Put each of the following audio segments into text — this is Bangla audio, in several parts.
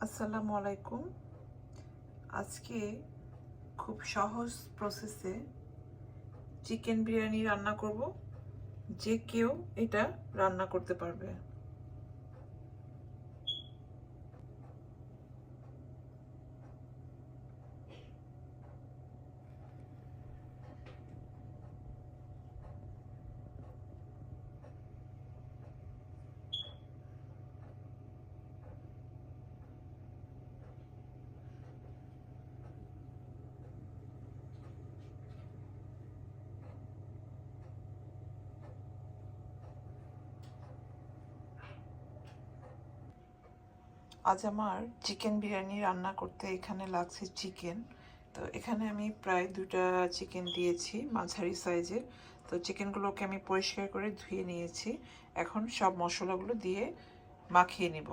আসসালামু আলাইকুম। আজকে খুব সহজ প্রসেসে চিকেন বিরিয়ানি রান্না করব। যে কেউ এটা রান্না করতে পারবে। আজ আমার চিকেন বিরিয়ানি রান্না করতে এখানে লাগছে চিকেন। তো এখানে আমি প্রায় 2টা চিকেন দিয়েছি, মাঝারি সাইজের। তো চিকেনগুলোকে আমি পরিষ্কার করে ধুয়ে নিয়েছি। এখন সব মশলাগুলো দিয়ে মাখিয়ে নিব।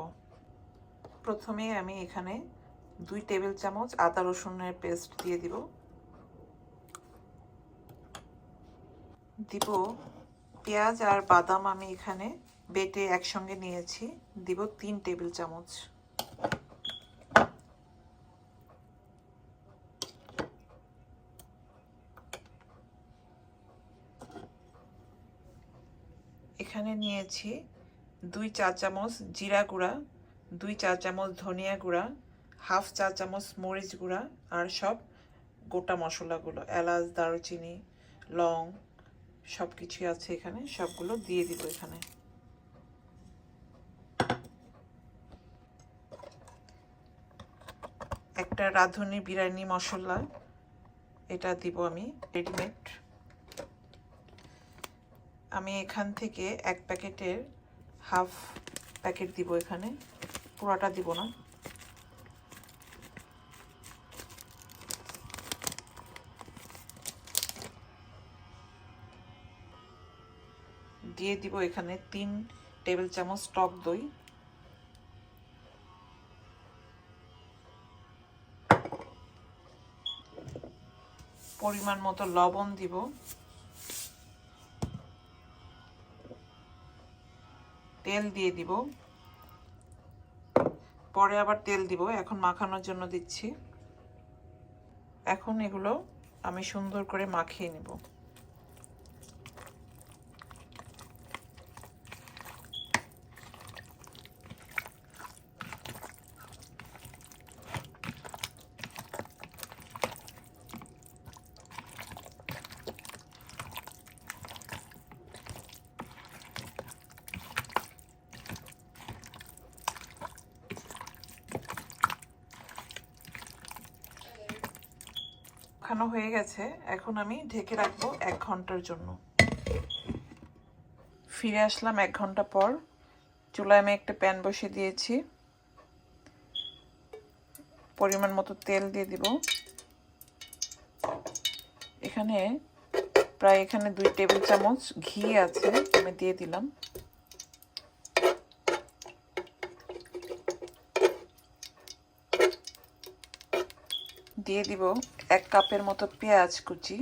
প্রথমে আমি এখানে 2 টেবিল চামচ আদা রসুনের পেস্ট দিয়ে দিব। পেঁয়াজ আর বাদাম আমি এখানে বেটে একসঙ্গে নিয়েছি, দিব 3 টেবিল চামচ। এখানে নিয়েছি 2 চা চামচ জিরা গুঁড়া, 2 চা চামচ ধনিয়া গুঁড়া, হাফ চা চামচ মরিচ গুঁড়া আর সব গোটা মশলাগুলো, এলাচ, দারুচিনি, লং সব কিছুই আছে এখানে, সবগুলো দিয়ে দিব এখানে। একটা রাঁধুনি বিরিয়ানি মশলা, এটা দিব আমি রেডিমেড। আমি এখান থেকে 1 প্যাকেটের হাফ প্যাকেট দিব এখানে, পুরোটা দিব না। দিয়ে দিব এখানে 3 টেবিল চামচ টক দই, পরিমাণ মতো লবণ দিব, তেল দিয়ে দিব, পরে আবার তেল দিব, এখন মাখানোর জন্য দিচ্ছি। এখন এগুলো আমি সুন্দর করে মাখিয়ে নেব। মাখানো হয়ে গেছে, এখন আমি ঢেকে রাখবো 1 ঘন্টার জন্য। ফিরে আসলাম 1 ঘন্টা পর। চুলায় আমি একটা প্যান বসিয়ে দিয়েছি, পরিমাণ মতো তেল দিয়ে দিব। এখানে প্রায় 2 টেবিল চামচ ঘি আছে, আমি দিয়ে দিলাম। দিয়ে দিব 1 কাপের মতো পেঁয়াজ কুচি,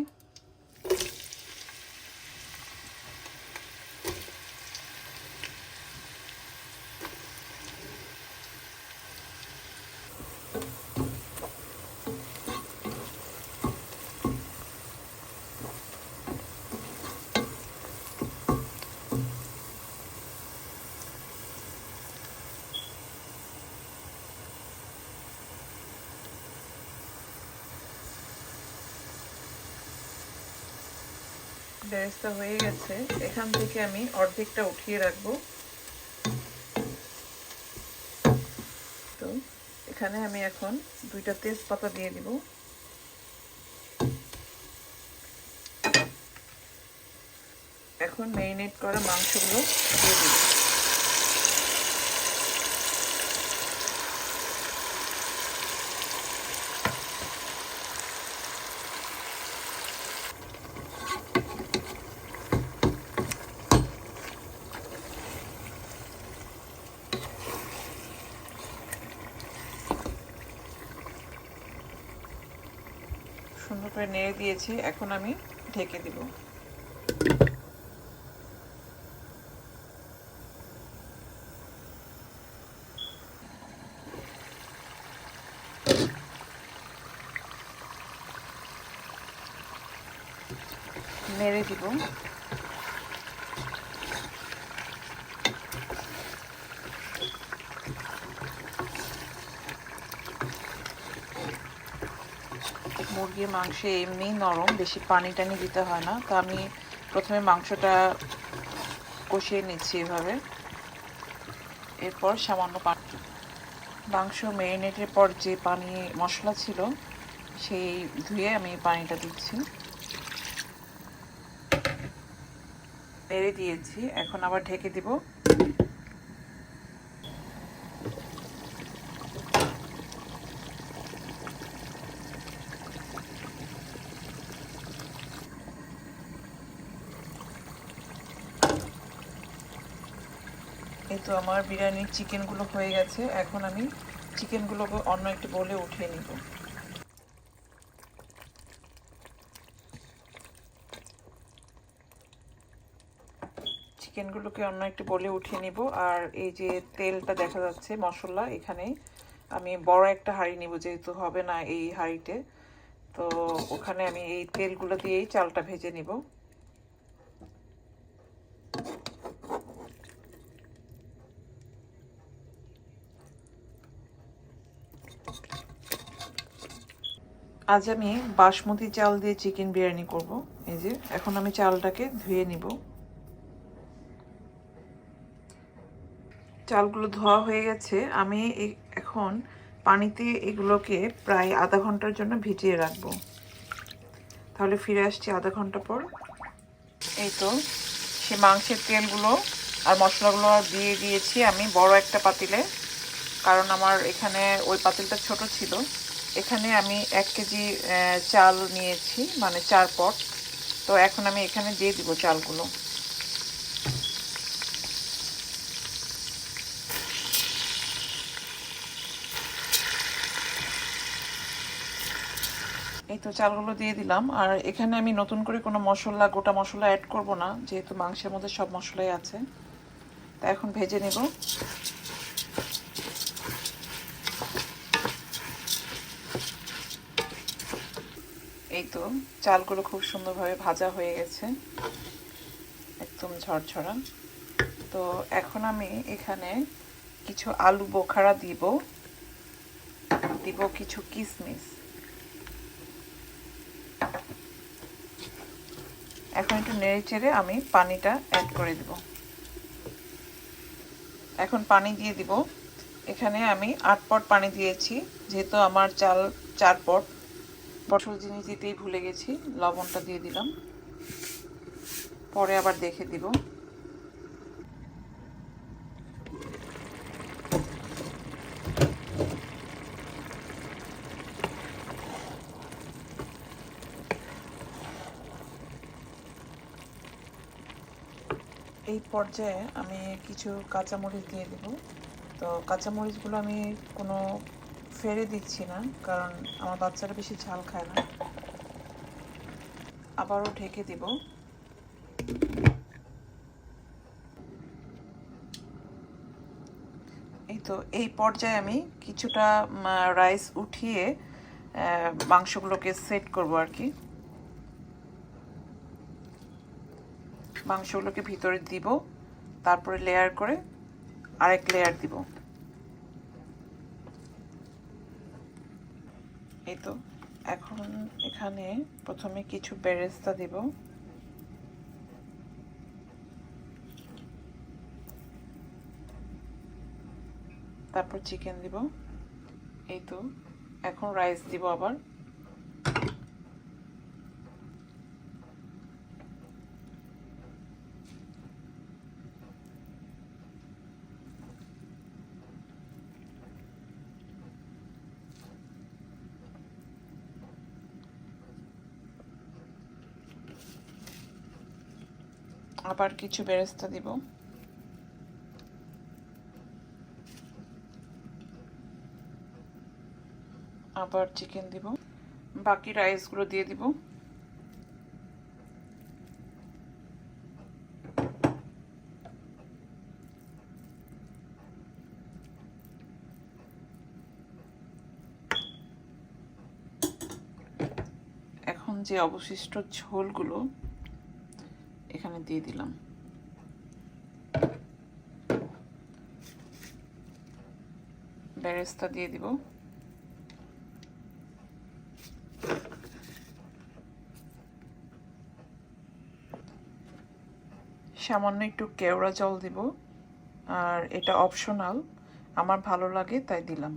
বেরেস্তা হয়ে গেছে। এখান থেকে আমি অর্ধেকটা উঠিয়ে রাখবো। তো এখানে আমি এখন 2টা তেজপাতা দিয়ে দিব। এখন ম্যারিনেট করা মাংসগুলো দিয়ে দিব। সুন্দর করে নেড়ে দিয়েছি, এখন আমি ঢেকে দিব। নেড়ে দিব। মুরগির মাংস এমনি নরম, বেশি পানি টানি দিতে হয় না। তো আমি প্রথমে মাংসটা কষিয়ে নিচ্ছি এভাবে, এরপর সামান্য পানি। মাংস ম্যারিনেটের পর যে পানি মশলা ছিল সেই ধুয়ে আমি পানিটা দিচ্ছি। নেড়ে দিয়েছি, এখন আবার ঢেকে দিব। এই তো আমার বিরিয়ানির চিকেনগুলো হয়ে গেছে। এখন আমি চিকেনগুলোকে অন্য একটি বোলে উঠিয়ে নিব। চিকেনগুলোকে অন্য একটি বোলে উঠিয়ে নিব। আর এই যে তেলটা দেখা যাচ্ছে মশলা, এখানে আমি বড় একটা হাঁড়ি নিব, যেহেতু হবে না এই হাঁড়িতে। তো ওখানে আমি এই তেলগুলো দিয়েই চালটা ভেজে নিব। আজ আমি বাসমতি চাল দিয়ে চিকেন বিরিয়ানি করব। এই যে এখন আমি চালটাকে ধুয়ে নিব। চালগুলো ধোয়া হয়ে গেছে। আমি এখন পানিতে এগুলোকে প্রায় আধা ঘন্টার জন্য ভিজিয়ে রাখবো। তাহলে ফিরে আসছি আধা ঘন্টা পর। এই তো সে মাংসের তেলগুলো আর মশলাগুলো দিয়ে দিয়েছি আমি বড় একটা পাতিলে, কারণ আমার এখানে ওই পাতিলটা ছোট ছিল। এখানে আমি 1 কেজি চাল নিয়েছি, মানে 4 পট। তো এখন আমি এখানে দিয়ে দিব চালগুলো। এই তো চালগুলো দিয়ে দিলাম। আর এখানে আমি নতুন করে কোনো মশলা, গোটা মশলা অ্যাড করব না, যেহেতু মাংসের মধ্যে সব মশলাই আছে। তা এখন ভেজে নেব। এই তো চালগুলো খুব সুন্দরভাবে ভাজা হয়ে গেছে, একদম ঝরঝরা। তো এখন আমি এখানে কিছু আলু বোখারা দিব কিছু কিশমিশ। এখন একটু নেড়ে চেড়ে আমি পানিটা অ্যাড করে দিব। এখন পানি দিয়ে দিব। এখানে আমি 8 পট পানি দিয়েছি, যেহেতু আমার চাল 4 পট। পটল জিনিস দিতেই ভুলে গেছি, লবণটা দিয়ে দিলাম, পরে আবার দেখে দিব। এই পর্যায়ে আমি কিছু কাঁচামরিচ দিয়ে দেব। তো কাঁচামরিচগুলো আমি কোনো ফেলে দিচ্ছি না, কারণ আমার বাচ্চারা বেশি ঝাল খায় না। আবারও ঢেকে দেব। এই তো এই পর্যায়ে আমি কিছুটা রাইস উঠিয়ে মাংসগুলোকে সেট করব আর কি। মাংসগুলোকে ভিতরে দিব, তারপরে লেয়ার করে আরেক লেয়ার দিব। এই তো এখন এখানে প্রথমে কিছু বেরেস্তা দিব, তারপর চিকেন দিব। এই তো এখন রাইস দিব আবার। আবার কিছু বেরেস্তা দিব। আবার চিকেন দিব, বাকি রাইসগুলো দিয়ে দিব। এখন যে অবশিষ্ট ঝোলগুলো এখানে দিয়ে দিলাম। বেরেস্তা দিয়ে দিব। সামান্য একটু কেওড়া জল দিব, আর এটা অপশনাল, আমার ভালো লাগে তাই দিলাম।